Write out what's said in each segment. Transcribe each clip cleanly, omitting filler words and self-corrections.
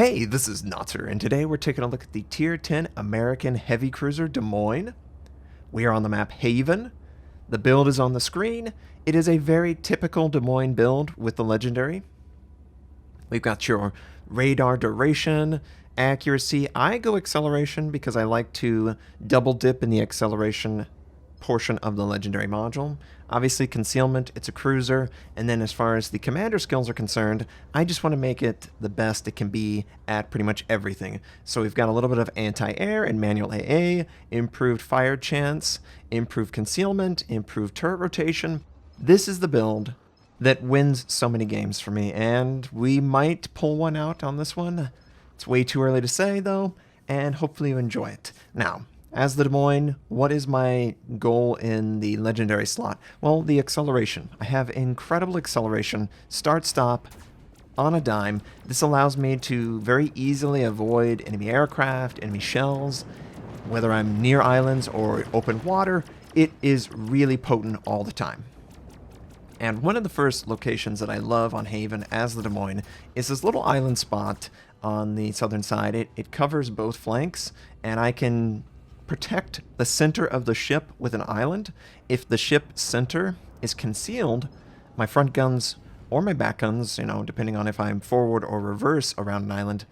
Hey, this is Notser, and today we're taking a look at the Tier 10 American Heavy Cruiser Des Moines. We are on the map Haven. The build is on the screen. It is a very typical Des Moines build with the Legendary. We've got your radar duration, accuracy. I go acceleration because I like to double dip in the acceleration portion of the Legendary module. Obviously concealment, it's a cruiser, and then as far as the commander skills are concerned, I just want to make it the best it can be at pretty much everything. So we've got a little bit of anti-air and manual AA, improved fire chance, improved concealment, improved turret rotation. This is the build that wins so many games for me, and we might pull one out on this one. It's way too early to say though, and hopefully you enjoy it. Now, as the Des Moines, what is my goal in the Legendary slot? Well, the acceleration. I have incredible acceleration, start-stop, on a dime. This allows me to very easily avoid enemy aircraft, enemy shells, whether I'm near islands or open water. It is really potent all the time. And one of the first locations that I love on Haven as the Des Moines is this little island spot on the southern side. It covers both flanks, and I can protect the center of the ship with an island. If the ship center is concealed, my front guns or my back guns, depending on if I'm forward or reverse around an island,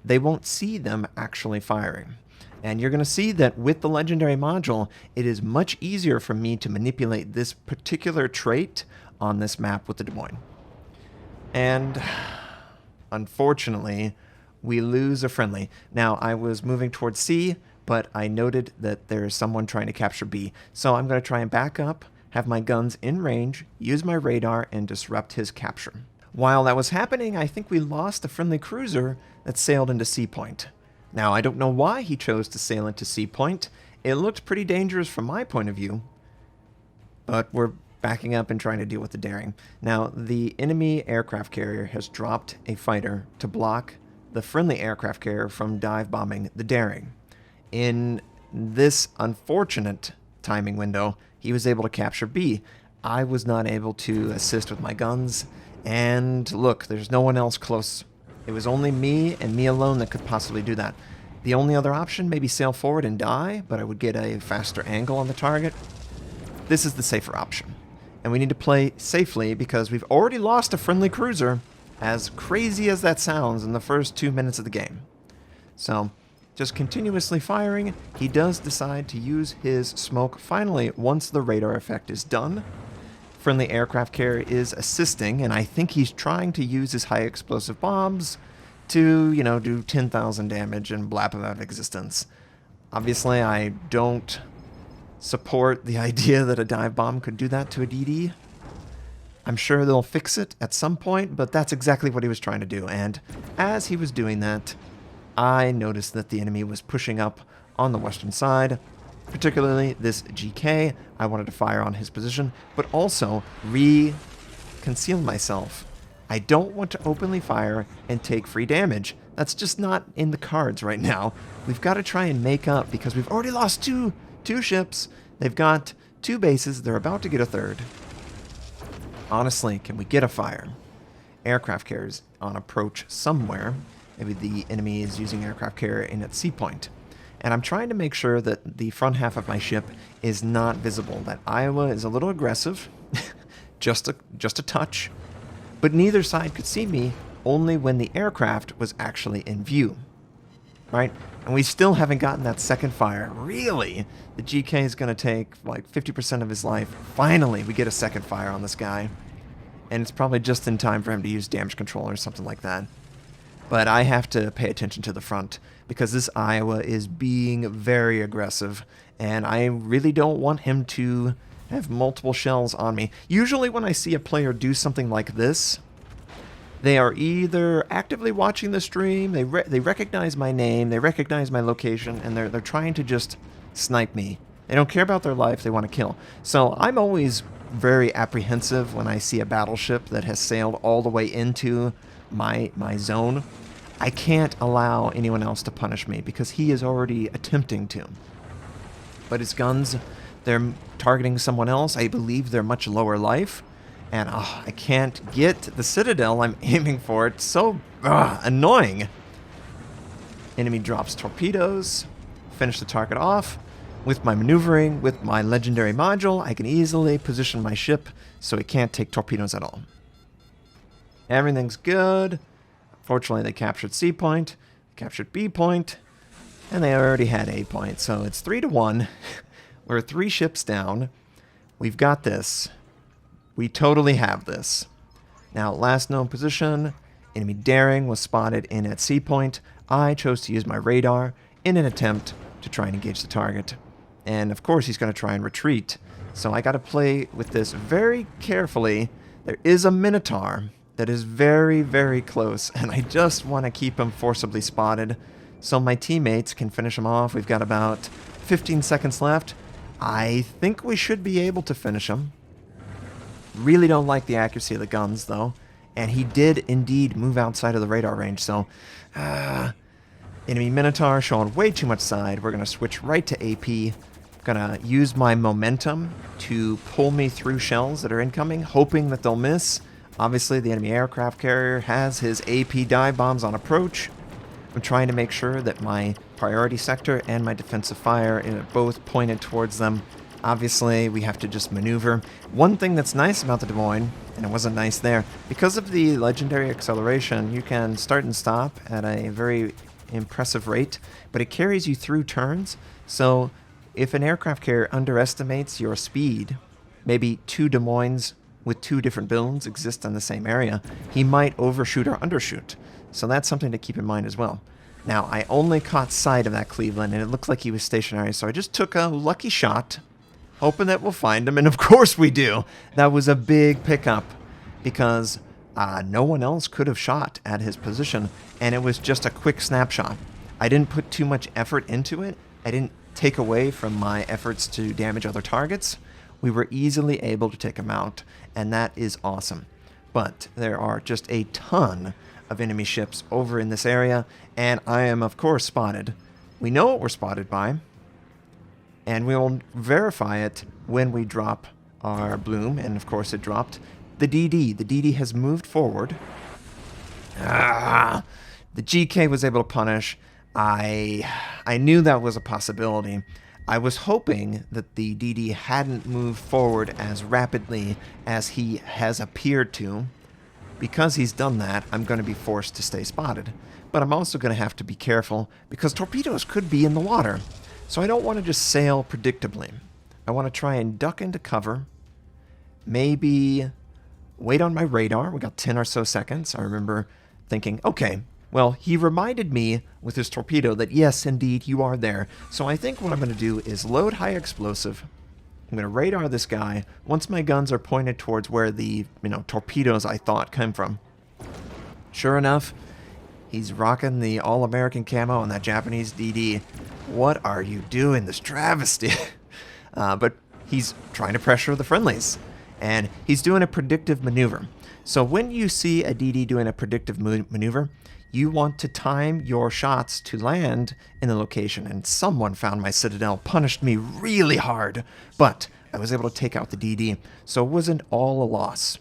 they won't see them actually firing. And you're going to see that with the Legendary module, it is much easier for me to manipulate this particular trait on this map with the Des Moines. And unfortunately, we lose a friendly. Now, I was moving towards C, but I noted that there is someone trying to capture B. So I'm going to try and back up, have my guns in range, use my radar, and disrupt his capture. While that was happening, I think we lost a friendly cruiser that sailed into C Point. Now, I don't know why he chose to sail into C Point. It looked pretty dangerous from my point of view, but we're backing up and trying to deal with the daring. Now, the enemy aircraft carrier has dropped a fighter to block the friendly aircraft carrier from dive bombing the daring. In this unfortunate timing window, he was able to capture B. I was not able to assist with my guns, and look, there's no one else close. It was only me and me alone that could possibly do that. The only other option, maybe sail forward and die, but I would get a faster angle on the target. This is the safer option, and we need to play safely because we've already lost a friendly cruiser, as crazy as that sounds, in the first 2 minutes of the game. So, just continuously firing, he does decide to use his smoke finally once the radar effect is done. Friendly aircraft carrier is assisting, and I think he's trying to use his high explosive bombs to, do 10,000 damage and blap him out of existence. Obviously, I don't support the idea that a dive bomb could do that to a DD. I'm sure they'll fix it at some point, but that's exactly what he was trying to do, and as he was doing that, I noticed that the enemy was pushing up on the western side, particularly this GK. I wanted to fire on his position, but also conceal myself. I don't want to openly fire and take free damage. That's just not in the cards right now. We've got to try and make up because we've already lost two ships. They've got 2 bases. They're about to get a third. Honestly, can we get a fire? Aircraft carriers on approach somewhere. Maybe the enemy is using aircraft carrier in at C Point. And I'm trying to make sure that the front half of my ship is not visible. That Iowa is a little aggressive, just a touch. But neither side could see me, only when the aircraft was actually in view. Right? And we still haven't gotten that second fire. Really? The GK is going to take like 50% of his life. Finally, we get a second fire on this guy. And it's probably just in time for him to use damage control or something like that. But I have to pay attention to the front because this Iowa is being very aggressive, and I really don't want him to have multiple shells on me. Usually when I see a player do something like this, they are either actively watching the stream, they recognize my name, they recognize my location, and they're trying to just snipe me. They don't care about their life, they want to kill. So I'm always very apprehensive when I see a battleship that has sailed all the way into my zone. I can't allow anyone else to punish me because he is already attempting to. But his guns, they're targeting someone else. I believe they're much lower life. And I can't get the Citadel I'm aiming for. It's so annoying. Enemy drops torpedoes. Finish the target off. With my maneuvering, with my legendary module, I can easily position my ship so it can't take torpedoes at all. Everything's good. Fortunately, they captured C point, captured B point, and they already had A point. So it's 3-1. We're 3 ships down. We've got this. We totally have this. Now, last known position, enemy daring was spotted in at C point. I chose to use my radar in an attempt to try and engage the target. And of course, he's going to try and retreat. So I got to play with this very carefully. There is a Minotaur that is very, very close, and I just want to keep him forcibly spotted so my teammates can finish him off. We've got about 15 seconds left. I think we should be able to finish him. Really don't like the accuracy of the guns, though. And he did indeed move outside of the radar range, so... enemy Minotaur showing way too much side. We're going to switch right to AP. Going to use my momentum to pull me through shells that are incoming, hoping that they'll miss. Obviously, the enemy aircraft carrier has his AP dive bombs on approach. I'm trying to make sure that my priority sector and my defensive fire are both pointed towards them. Obviously, we have to just maneuver. One thing that's nice about the Des Moines, and it wasn't nice there, because of the legendary acceleration, you can start and stop at a very impressive rate, but it carries you through turns. So if an aircraft carrier underestimates your speed, maybe 2 Des Moines with 2 different builds exist on the same area, he might overshoot or undershoot. So that's something to keep in mind as well. Now, I only caught sight of that Cleveland, and it looked like he was stationary, so I just took a lucky shot, hoping that we'll find him, and of course we do. That was a big pickup, because no one else could have shot at his position, and it was just a quick snapshot. I didn't put too much effort into it. I didn't take away from my efforts to damage other targets. We were easily able to take him out, and that is awesome. But there are just a ton of enemy ships over in this area, and I am, of course, spotted. We know what we're spotted by, and we will verify it when we drop our bloom, and of course it dropped. The DD. The DD has moved forward. The GK was able to punish. I knew that was a possibility. I was hoping that the DD hadn't moved forward as rapidly as he has appeared to. Because he's done that, I'm going to be forced to stay spotted. But I'm also going to have to be careful because torpedoes could be in the water. So I don't want to just sail predictably. I want to try and duck into cover. Maybe wait on my radar. We got 10 or so seconds. I remember thinking, okay, well, he reminded me with his torpedo that yes, indeed, you are there. So I think what I'm going to do is load high explosive. I'm going to radar this guy once my guns are pointed towards where the, torpedoes I thought came from. Sure enough, he's rocking the all-American camo on that Japanese DD. What are you doing, this travesty? But he's trying to pressure the friendlies, and he's doing a predictive maneuver. So when you see a DD doing a predictive maneuver, you want to time your shots to land in the location, and someone found my citadel, punished me really hard, but I was able to take out the DD, so it wasn't all a loss.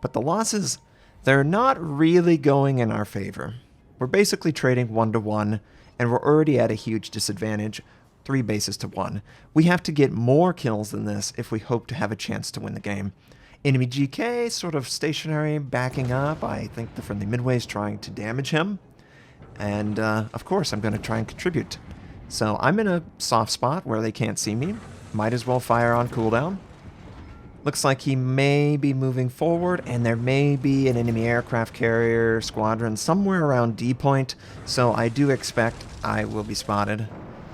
But the losses, they're not really going in our favor. We're basically trading 1-to-1, and we're already at a huge disadvantage, 3 bases to 1. We have to get more kills than this if we hope to have a chance to win the game. Enemy GK, sort of stationary, backing up. I think the friendly midway is trying to damage him. And, of course, I'm going to try and contribute. So I'm in a soft spot where they can't see me. Might as well fire on cooldown. Looks like he may be moving forward, and there may be an enemy aircraft carrier squadron somewhere around D point. So I do expect I will be spotted.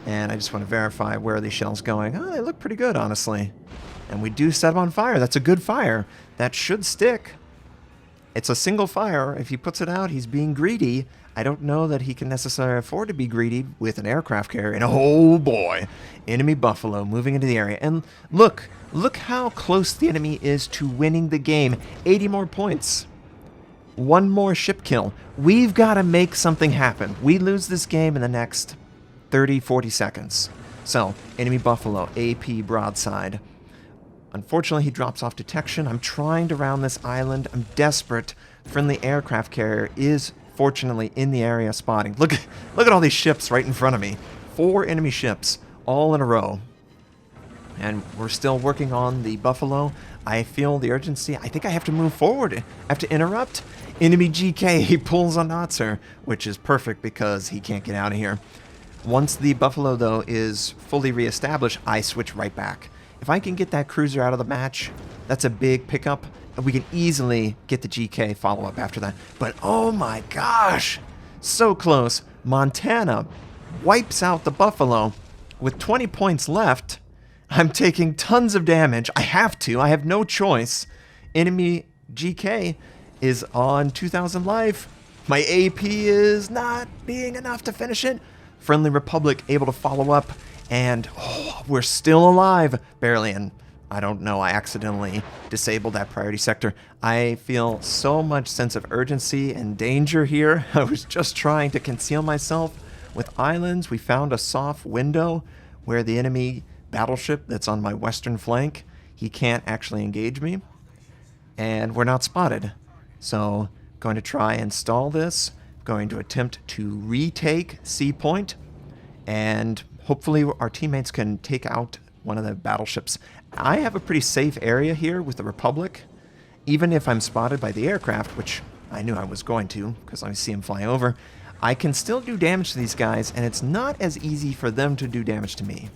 And I just want to verify where are these shells going. Oh, they look pretty good, honestly. And we do set him on fire. That's a good fire. That should stick. It's a single fire. If he puts it out, he's being greedy. I don't know that he can necessarily afford to be greedy with an aircraft carrier. And oh boy, enemy Buffalo moving into the area. And look how close the enemy is to winning the game. 80 more points. 1 more ship kill. We've got to make something happen. We lose this game in the next 30, 40 seconds. So, enemy Buffalo, AP broadside. Unfortunately, he drops off detection. I'm trying to round this island. I'm desperate. Friendly aircraft carrier is fortunately in the area spotting. Look at all these ships right in front of me. 4 enemy ships all in a row. And we're still working on the Buffalo. I feel the urgency. I think I have to move forward. I have to interrupt. Enemy GK, he pulls on Notser, which is perfect because he can't get out of here. Once the Buffalo, though, is fully reestablished, I switch right back. If I can get that cruiser out of the match, that's a big pickup. And we can easily get the GK follow-up after that. But oh my gosh, so close. Montana wipes out the Buffalo with 20 points left. I'm taking tons of damage. I have to. I have no choice. Enemy GK is on 2,000 life. My AP is not being enough to finish it. Friendly Republic able to follow up. And we're still alive. Barely. And I don't know. I accidentally disabled that priority sector. I feel so much sense of urgency and danger here. I was just trying to conceal myself with islands. We found a soft window where the enemy battleship that's on my western flank, he can't actually engage me, and we're not spotted. So going to try and stall this, going to attempt to retake C point, and hopefully our teammates can take out one of the battleships. I have a pretty safe area here with the Republic, even if I'm spotted by the aircraft, which I knew I was going to because I see him fly over. I can still do damage to these guys, and it's not as easy for them to do damage to me.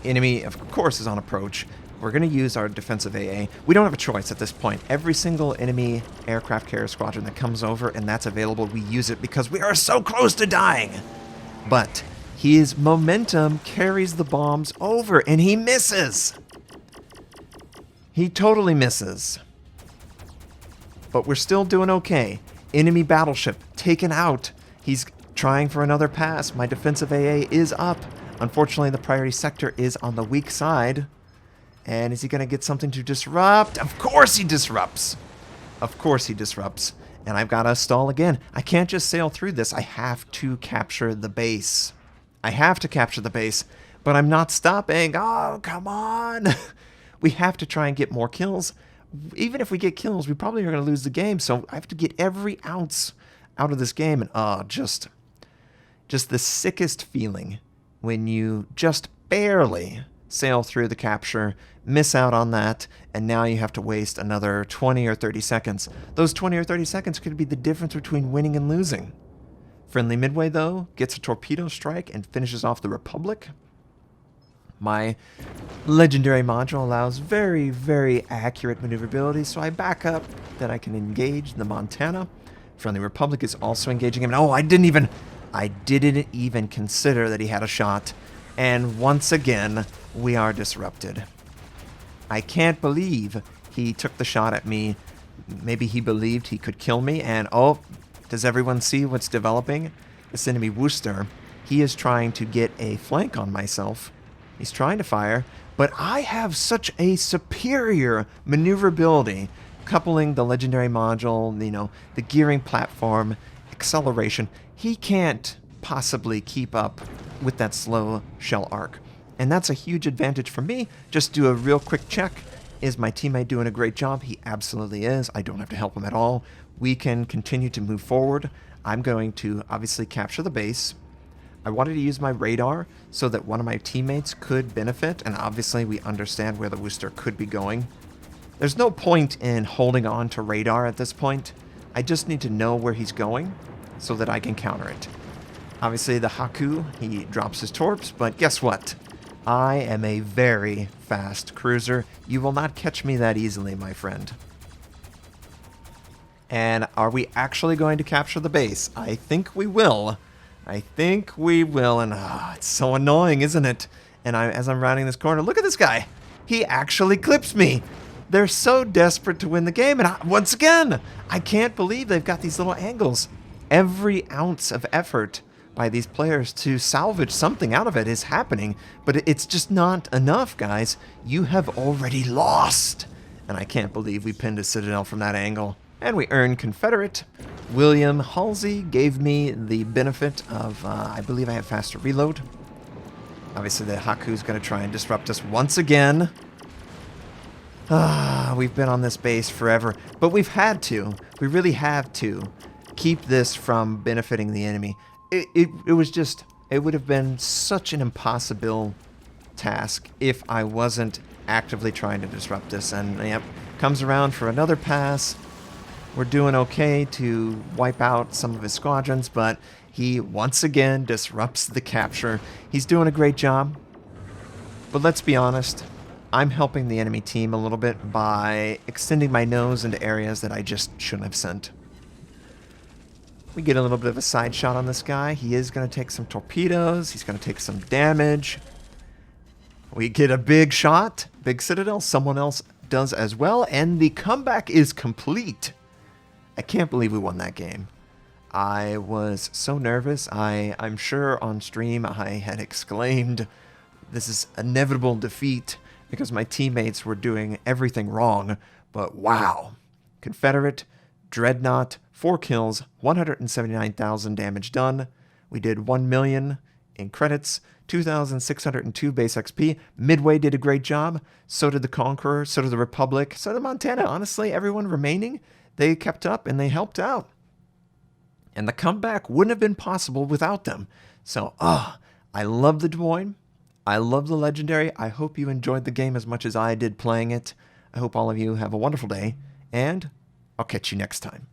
Enemy, of course, is on approach. We're going to use our defensive AA. We don't have a choice at this point. Every single enemy aircraft carrier squadron that comes over and that's available, we use it because we are so close to dying. But his momentum carries the bombs over, and he misses. He totally misses. But we're still doing okay. Enemy battleship taken out. He's trying for another pass. My defensive AA is up. Unfortunately, the priority sector is on the weak side. And is he going to get something to disrupt? Of course he disrupts. Of course he disrupts. And I've got to stall again. I can't just sail through this. I have to capture the base. I have to capture the base. But I'm not stopping. Oh, come on. We have to try and get more kills. Even if we get kills, we probably are going to lose the game. So I have to get every ounce out of this game. And just the sickest feeling when you just barely sail through the capture, miss out on that, and now you have to waste another 20 or 30 seconds. Those 20 or 30 seconds could be the difference between winning and losing. Friendly Midway, though, gets a torpedo strike and finishes off the Republic. My legendary module allows very, very accurate maneuverability, so I back up that I can engage the Montana. Friendly Republic is also engaging him. Oh, I didn't even consider that he had a shot. And once again, we are disrupted. I can't believe he took the shot at me. Maybe he believed he could kill me. And does everyone see what's developing? This enemy Worcester, he is trying to get a flank on myself. He's trying to fire, but I have such a superior maneuverability, coupling the legendary module, the gearing platform, acceleration. He can't possibly keep up with that slow shell arc. And that's a huge advantage for me. Just do a real quick check. Is my teammate doing a great job? He absolutely is. I don't have to help him at all. We can continue to move forward. I'm going to obviously capture the base. I wanted to use my radar so that one of my teammates could benefit, and obviously we understand where the Worcester could be going. There's no point in holding on to radar at this point. I just need to know where he's going so that I can counter it. Obviously the Haku, he drops his torps, but guess what? I am a very fast cruiser. You will not catch me that easily, my friend. And are we actually going to capture the base? I think we will. I think we will, and it's so annoying, isn't it? And as I'm rounding this corner, look at this guy. He actually clips me. They're so desperate to win the game, and once again, I can't believe they've got these little angles. Every ounce of effort by these players to salvage something out of it is happening, but it's just not enough, guys. You have already lost. And I can't believe we pinned a Citadel from that angle. And we earned Confederate. William Halsey gave me the benefit of, I believe I have faster reload. Obviously the Haku's going to try and disrupt us once again. We've been on this base forever, but we've had to. We really have to keep this from benefiting the enemy. It was just, it would have been such an impossible task if I wasn't actively trying to disrupt this. And yep, comes around for another pass. We're doing okay to wipe out some of his squadrons, but he once again disrupts the capture. He's doing a great job. But let's be honest, I'm helping the enemy team a little bit by extending my nose into areas that I just shouldn't have sent. We get a little bit of a side shot on this guy. He is going to take some torpedoes. He's going to take some damage. We get a big shot, big citadel. Someone else does as well, and the comeback is complete. I can't believe we won that game. I was so nervous. I'm sure on stream I had exclaimed, "This is inevitable defeat," because my teammates were doing everything wrong. But wow. Confederate, Dreadnought, 4 kills, 179,000 damage done. We did 1 million in credits, 2,602 base XP. Midway did a great job. So did the Conqueror, so did the Republic, so did Montana. Honestly, everyone remaining, they kept up and they helped out. And the comeback wouldn't have been possible without them. So, I love the Des Moines. I love the Legendary. I hope you enjoyed the game as much as I did playing it. I hope all of you have a wonderful day, and I'll catch you next time.